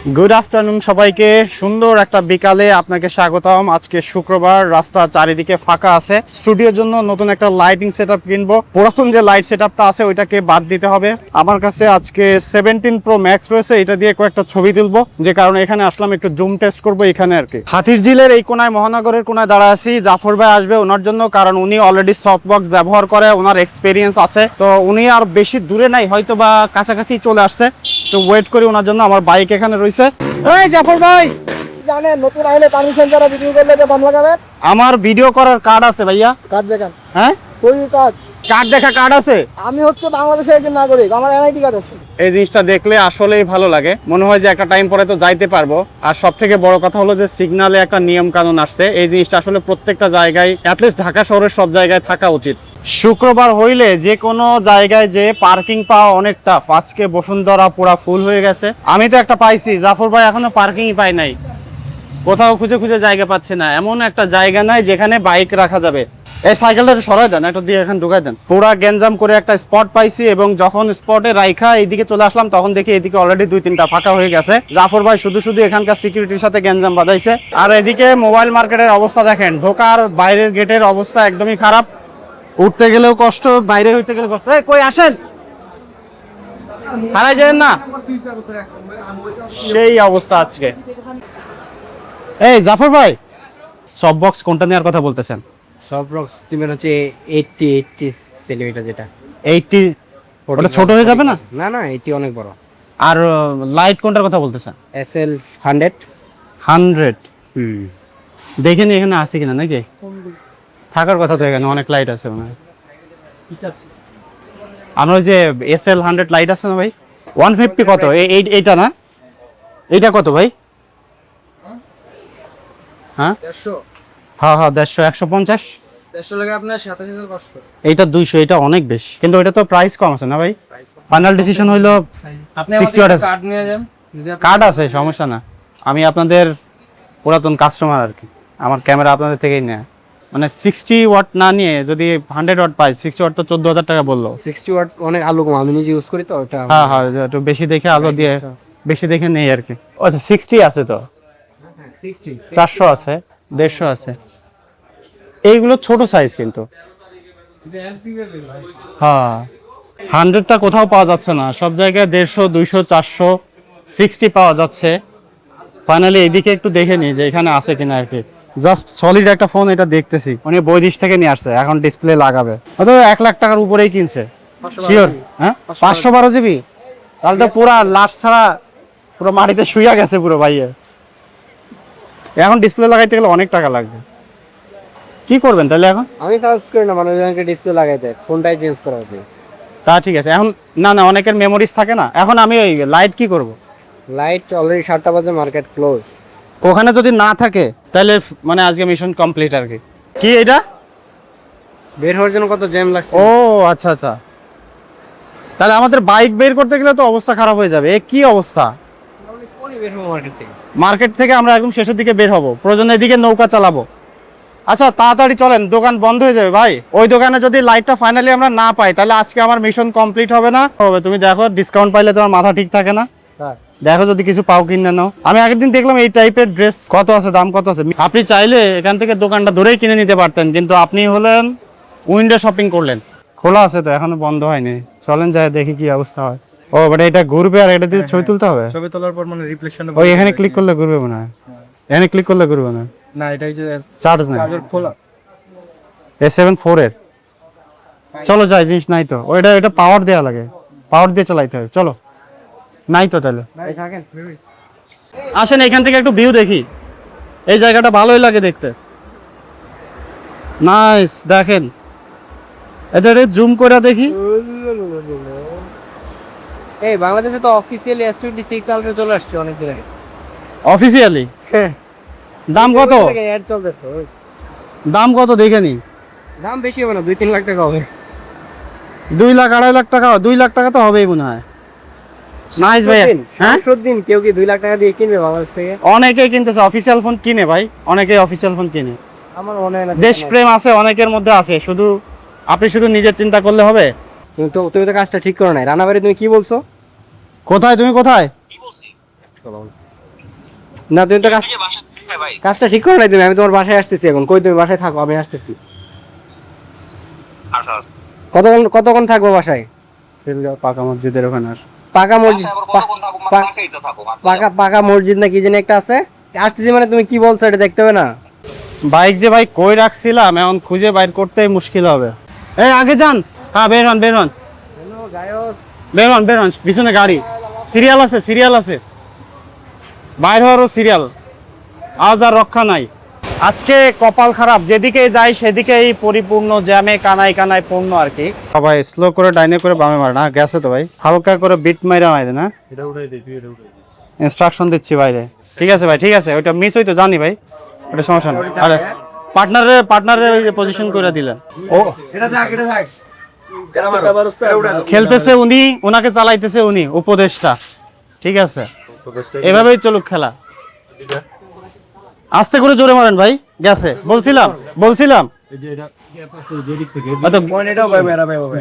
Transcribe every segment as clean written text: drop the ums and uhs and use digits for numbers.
Good afternoon সবাইকে। সুন্দর একটা বিকালে আপনাকে স্বাগতম। আজকে শুক্রবার, রাস্তা চারিদিকে ফাঁকা আছে। স্টুডিওর জন্য নতুন একটা লাইটিং সেটআপ কিনবো। পুরাতন যে লাইট সেটআপটা আছে ওইটাকে বাদ দিতে হবে। আমার কাছে আজকে 17 Pro Max রয়েছে, এটা দিয়ে কয়েকটা ছবি তুলবো, যে কারণে এখানে আসলাম একটু জুম টেস্ট করবো এখানে আর কি। হাতিরঝিলের এই কোনায়, মহানগরের কোনায় দাঁড়া আছি। জাফর ভাই আসবে ওনার জন্য, কারণ উনি অলরেডি সফট বক্স ব্যবহার করে, ওনার এক্সপিরিয়েন্স আছে। তো উনি আর বেশি দূরে নাই, হয়তো বা কাছাকাছি চলে আসছে। তো ওয়েট করি ওনার জন্য। আমার বাইক এখানে রয়েছে। এই জাফর ভাই, জানেন নতুন আইলে পারমিশন ছাড়া ভিডিও করলে যে বন্ধ লাগাবে। আমার ভিডিও করার কার্ড আছে ভাইয়া। কার্ড দেখান। হ্যাঁ, কই কার্ড? কার্ড দেখা কার্ড আছে। আমি হচ্ছে বাংলাদেশের একজন নাগরিক, আমার এনআইডি কার্ড আছে। এই জিনিসটা দেখলে আসলেই ভালো লাগে, মনে হয় যে একটা টাইম পরে তো যাইতে পারবো। আর সব থেকে বড় কথা হলো যে সিগনালে একটা নিয়ম কানুন আসছে। এই জিনিসটা আসলে প্রত্যেকটা জায়গায়, অ্যাটলিস্ট ঢাকা শহরের সব জায়গায় থাকা উচিত। শুক্রবার হইলে যে কোনো জায়গায় যে পার্কিং পাওয়া অনেক টাফ। আজকে বসুন্ধরা পুরা ফুল হয়ে গেছে। আমি তো একটা পাইছি, জাফর ভাই এখনো পার্কিংই পাই নাই। কোথাও খুঁজে খুঁজে জায়গা পাচ্ছে না। এমন একটা জায়গা নাই যেখানে বাইক রাখা যাবে। এই সাইকেলটা একটু সরাই দেন, একটু দিয়ে এখানে ঢুকাই দেন। পুরা গ্যাঞ্জাম করে একটা স্পট পাইছি, এবং যখন স্পটে রাইখা এইদিকে চলে আসলাম তখন দেখি এদিকে অলরেডি 2-3টা ফাঁকা হয়ে গেছে। জাফর ভাই শুধু শুধু এখানকার সিকিউরিটির সাথে গ্যাঞ্জাম বাঁধাইছে। আর এদিকে মোবাইল মার্কেটের অবস্থা দেখেন, ঢোকার বাইরের গেটের অবস্থা একদমই খারাপ। উঠতে গেলেও কষ্ট, বাইরে হইতে গেলে কষ্ট। এই কই আসেন, হারাই যাবেন না, সেই অবস্থা আজকে। এই জাফর ভাই, সব বক্স কোনটা নেওয়ার কথা বলতেছেন? সব বক্স তুমি হচ্ছে 80 সেলিমিটার, যেটা 80, ওটা ছোট হয়ে যাবে না? না না, 80 অনেক বড়। আর লাইট কোনটার কথা বলতেছেন? এসএল 100। দেখে নি এখানে আছে কিনা, নাকি থাকার কথা তো এখানে অনেক লাইট আছে মনে হয়। আমরা ওই যে SL 100 লাইট আছে না ভাই, 150 কত? এইটা না, এইটা কত ভাই? হ্যাঁ 150 হ্যাঁ হ্যাঁ 150, 150 লাগে আপনার 27500। এইটা 200, এটা অনেক বেশি। কিন্তু এটা তো প্রাইস কম আছে না ভাই? ফাইনাল ডিসিশন হইলো আপনি 60 ওয়াট আছে। কার্ড নিয়ে যান, কার্ড আছে, সমস্যা না। আমি আপনাদের পুরাতন কাস্টমার আর কি, আমার ক্যামেরা আপনাদের থেকেই নেয়। মানে 60 ওয়াট না নিয়ে যদি 100 ওয়াট পাই, 60 ওয়াট তো 14,000 টাকা বললো। 60 ওয়াট অনেক আলো কম, আমি নিজে ইউজ করি তো ওটা। হ্যাঁ হ্যাঁ, একটু বেশি দেখে আলো দিয়ে, বেশি দেখে নেই আর কি। আচ্ছা 60 আছে তো, 400 আছে, 150 আছে। এইগুলো ছোট সাইজ কিন্তু। হ্যাঁ, 100টা কোথাও পাওয়া যাচ্ছে না, সব জায়গায় 150, 200, 400, 60 পাওয়া যাচ্ছে। ফাইনালি এদিকে একটু দেখে নিই যে এখানে আছে কিনা আর কি। জাস্ট সলিড একটা ফোন, এটা দেখতেছি উনি বৈদেশ থেকে নিয়ে আসছে, এখন ডিসপ্লে লাগাবে। হয়তো 1 লাখ টাকার উপরেই কিনছে শিওর। হ্যাঁ 512 জিবি, তাহলে তো পুরা লাশ ছাড়া পুরো মাটিতে শুইয়া গেছে পুরো ভাইয়ে। এখন ডিসপ্লে লাগাইতে গেলে অনেক টাকা লাগবে। কি করবেন তাহলে এখন? আমি সাজেস্ট করি না মানুষজনকে ডিসপ্লে লাগাই দেয়, ফোনটাই চেঞ্জ করা উচিত। তা ঠিক আছে। এখন না না, অনেকের মেমোরিজ থাকে না। এখন আমি ওই লাইট কি করব? লাইট অলরেডি 7টা বাজে, মার্কেট ক্লোজ। ওখানে যদি না থাকে তাহলে মানে আজকে মিশন কমপ্লিট আর কি। কি এটা? বের হওয়ার জন্য কত জ্যাম লাগছে। ও আচ্ছা আচ্ছা, তাহলে আমাদের বাইক বের করতে গেলে তো অবস্থা খারাপ হয়ে যাবে। এ কি অবস্থা! বের হবো মার্কেট থেকে। মার্কেট থেকে আমরা একদম শেষের দিকে বের হব, প্রয়োজনে এদিকে নৌকা চালাবো। আচ্ছা তাড়াতাড়ি চলেন, দোকান বন্ধ হয়ে যাবে ভাই। ওই দোকানে যদি লাইটটা ফাইনালি আমরা না পাই তাহলে আজকে আমার মিশন কমপ্লিট হবে না। হবে, তুমি দেখো ডিসকাউন্ট পাইলে তোমার মাথা ঠিক থাকে না। দেখো যদি কিছু পাও কিনে নাও। আমি আগের দিন দেখলাম এই টাইপের ড্রেস কত আছে, দাম কত আছে। আপনি চাইলে এখান থেকে দোকানটা ধরেই কিনে নিতে পারতেন, কিন্তু আপনি হলেন উইন্ডো শপিং করলেন। খোলা আছে তো, এখনো বন্ধ হয়নি। চলেন যাই দেখি কি অবস্থা হয়। ও বাট এটা ঘুরবে আর এটা দিয়ে ছবি তুলতে হবে। ছবি তোলার পর মানে রিফ্লেকশন। ওই এখানে ক্লিক করলে ঘুরবে মনে হয়। এখানে ক্লিক করলে ঘুরবে না। না এটাই যে চার্জ নাই। চার্জার খোলা। A74 এর। চলো যাই, জিনিস নাই তো। ওইটা এটা পাওয়ার দেওয়া লাগে, পাওয়ার দিয়ে চালাইতে হবে। চলো, নাই তো তাহলে এই থাকেন। আসেন এখান থেকে একটু ভিউ দেখি। এই জায়গাটা ভালোই লাগে দেখতে। নাইস, দেখেন এটা জুম করে দেখি। এই বাংলাদেশে তো অফিসিয়ালি S26 আলট্রা চলে আসছে অনেক দিন আগে। অফিসিয়ালি দাম কত? অ্যাড চলতেছে। দাম কত দেখে নি। দাম বেশি হবে না, 2-3 লাখ টাকা হবে। 2 লাখ 2.5 লাখ টাকা, 2 লাখ টাকা তো হবেই মনে হয়। নাইস ভাই। হ্যাঁ দিন কেউ কি 2 লাখ টাকা দিয়ে কিনবে বাংলাদেশ থেকে? অনেকেই কিনতেছে, অফিসিয়াল ফোন কিনে ভাই, অনেকেই অফিসিয়াল ফোন কিনে। আমার মনে হয় না। দেশপ্রেম আছে অনেকের মধ্যে আছে, শুধু আপনি শুধু নিজের চিন্তা করলে হবে। তুমি তো কাজটা ঠিক করো নাই। রানাবাড়ি তুমি কি বলছো? কোথায় তুমি, কোথায়? না তুমি তো কাজটা ঠিক করে নাই তুমি। আমি তোমার বাসায় আসতেছি এখন। কই তুমি বাসায় থাকো, আমি আসতেছি। কতক্ষণ থাকবো বাসায়? পাকা মসজিদের ওখানে আস। পাকা মসজিদ, পাকা মসজিদ না কি জানি একটা আছে। আসতেছি মানে তুমি কি বলছো এটা দেখতে হবে না? বাইক যে ভাই কই রাখছিলাম এখন খুঁজে বাইর করতে মুশকিল হবে। এই আগে যান। হ্যাঁ বের হন বের হন বের হন, পিছনে গাড়ি। সিরিয়াল আছে বাইর হওয়ারও সিরিয়াল। আজ আর রক্ষা নাই। আজকে কপাল খারাপ, যেদিকে যাই সেদিকেই পরিপূর্ণ জ্যামে কানায় কানায় পূর্ণ আর কি। সবাই স্লো করে ডাইনে করে বামে মারে না, গেছে তো ভাই। হালকা করে বিট মাইরা মারে না, ইনস্ট্রাকশন দিচ্ছি বাইরে। ঠিক আছে ভাই, ঠিক আছে, ওইটা মিস হইতো জানি ভাই, ওটা সমস্যা না। আরে পার্টনারে ওই যে পজিশন করে দিলেন। ও খেলতেছে উনি, ওনাকে চালাইতেছে উনি, উপদেশটা। ঠিক আছে, এভাবেই চলুক খেলা। আস্তে করে জোরে মারেন ভাই, গেছে। বলছিলাম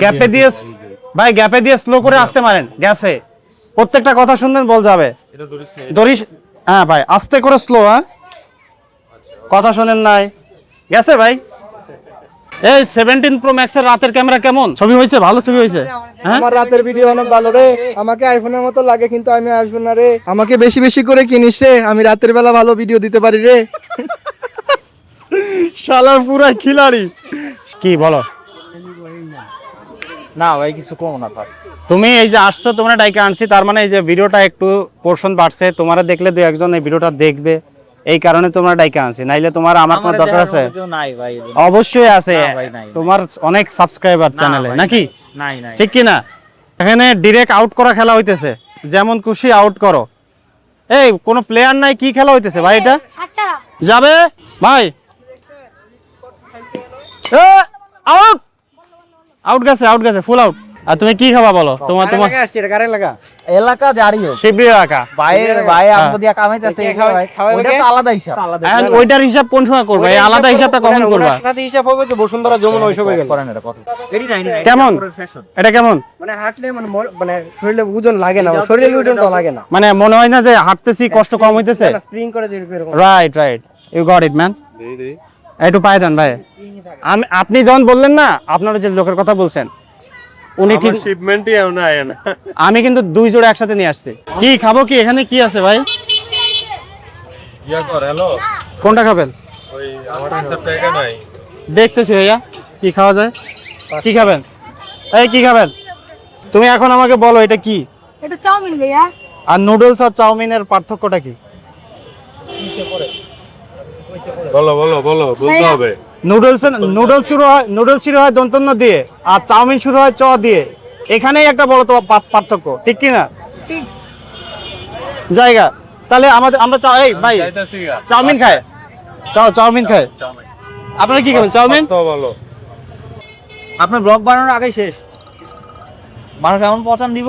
গ্যাপে দিয়ে ভাই, গ্যাপে দিয়ে স্লো করে আস্তে মারেন, গেছে। প্রত্যেকটা কথা শুনবেন, বল যাবে। দড়িস, হ্যাঁ ভাই আস্তে করে স্লো। হ্যাঁ কথা শোনেন নাই, গেছে ভাই। এই 17 Pro Max এর রাতের ক্যামেরা কেমন ছবি হয়েছে? ভালো ছবি হয়েছে। আমার রাতের ভিডিও অনেক ভালো রে। আমাকে আইফোনের মতো লাগে কিন্তু আমি আইফোন না রে। আমাকে বেশি বেশি করে কিনিস রে, আমি রাতের বেলা ভালো ভিডিও দিতে পারি রে। শালার পুরা খিলাড়ি। কি বলো? না ভাই কিছু কম না থাক। তুমি এই যে আসছো, তোমরা ডাইকে আনছি, তার মানে এই যে ভিডিওটা একটু পোর্শন বাড়ছে। তোমরা দেখলে দু একজন এই ভিডিওটা দেখবে, এই কারণে তোমরা ডাইকে আনছি। নাইলে তোমার আমার কোনো দরকার আছে? নাই ভাই, অবশ্যই আছে, তোমার অনেক সাবস্ক্রাইবার চ্যানেলে নাকি? নাই ঠিক কি না? এখানে ডিরেক্ট আউট করা খেলা হইতেছে, যেমন খুশি আউট করো। এই কোনো প্লেয়ার নাই, কি খেলা হইতেছে ভাই এটা? যাবে ভাই, আউট আউট গেছে ফুল আউট। আর তুমি কি খাবা বলো? তোমার আসছি, এটা কারে লাগা? এলাকা জারিও শিবলি এলাকা ভাইয়ের ভাই আমাকে দিয়া কামাইতেছে, ওইটা তো আলাদা হিসাব। এখন ওইটার হিসাব কোন সময় করবে? এই আলাদা হিসাবটা কখন করবা? সাথে হিসাব হবে তো বসুন্ধরা যমুনা ওই সবে গেল। কেমন এটা কেমন? মানে হাঁটলে মানে শরীরে ওজন লাগে না, শরীরে ওজন তো লাগে না। মানে মনে হয় না যে হাঁটতেছি কষ্ট কম হইতেছে? স্প্রিং করে দিবে এরকম। Right you got it man. একটু পায়ে দেন ভাই। আপনি যখন বললেন না, আপনারা যে লোকের কথা বলছেন, উনি ঠিক শিপমেন্টই না। আমি কিন্তু দুই জোড়া একসাথে নিয়ে আসছি। কি খাবো? কি এখানে কি আছে ভাই? কোনটা খাবেন? দেখতেছি ভাইয়া, কি খাওয়া যায়? কি খাবেন? এই কি খাবেন? তুমি এখন আমাকে বলো এটা কি? এটা চাউমিন ভাইয়া। আর নুডলস আর চাউমিনের পার্থক্যটা কি? বলো বলতে হবে। নুডলস শুরু হয় দন্তন্য দিয়ে, আর চাউমিন শুরু হয় চ দিয়ে। এখানেই একটা বড় তো পার্থক্য, ঠিক কি না? ঠিক জায়গা। তাহলে আমরা এই ভাই চাউমিন খায়, চাউমিন খায়। আপনারা কি খাবেন? চাউমিন? বলো। আপনার ব্লগ বানানোর আগে শেষ, মানুষ এমন পচান দিব।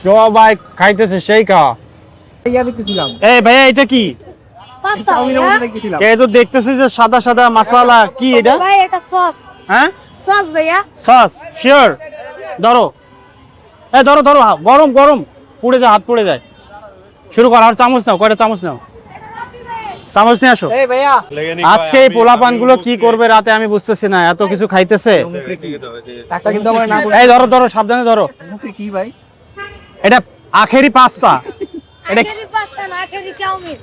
সবাই খাইতেছে, সেই খাওয়া। ইয়া দেখতেছিলাম, এই ভাইয়া এটা কি? পাস্তা চাউমিনের ভাইয়া। মধ্যে দেখতেছিলাম। কে তো দেখতেছি যে সাদা সাদা মশলা, কি এটা? ভাই এটা সস, হ্যাঁ সস ভাইয়া। Sauce, sure? ধরো, এই ধরো, গরম পুড়ে যায়, হাত পুড়ে যায়। শুরু কর। আর চামচ নাও, কয়টা চামচ নাও, চামচ নিয়ে আসো। এই ভাইয়া, আজকে এই পোলাপান গুলো কি করবে রাতে আমি বুঝতেছি না, এত কিছু খাইতেছে। একটা কিন্তু আমার না এই ধরো, সাবধানে ধরো। মুখে কি ভাই? এটা আখেরি পাস্তা, এটা আখেরি পাস্তা না, আখেরি চাউমিন।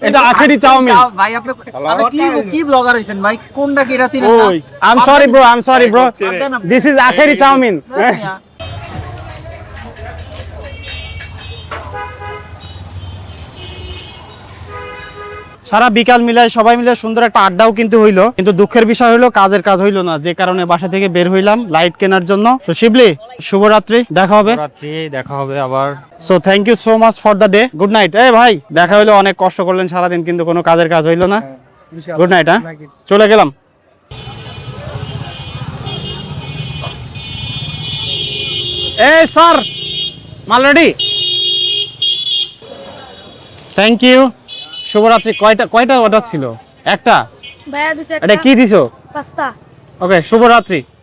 এটা আখেরি চাউমিন। ভাই আপনি কি ব্লগার হইছেন ভাই? কোনটা কি এটা চিনেন না? ওই I am sorry bro, this is আখেরি চাউমিন। সারা বিকাল মিলাই সবাই মিলে সুন্দর একটা আড্ডাও কিন্তু হইলো, কিন্তু দুঃখের বিষয় হলো কাজের কাজ হইলো না, যে কারণে বাসা থেকে বের হইলাম লাইট কেনার জন্য। তো শিবলি, শুভরাত্রি, দেখা হবে আবার। So thank you so much for the day, good night. এই ভাই দেখা হইলো, অনেক কষ্ট করলেন সারাদিন, কিন্তু কোনো কাজের কাজ হইলো না। Good night. হ্যাঁ চলে গেলাম। এই স্যার, মাল রেডি? থ্যাংক ইউ, শুভরাত্রি। কয়টা অর্ডার ছিল? একটা। ভাইয়া দিছে এটা কি দিছো? পাস্তা। ওকে, শুভরাত্রি।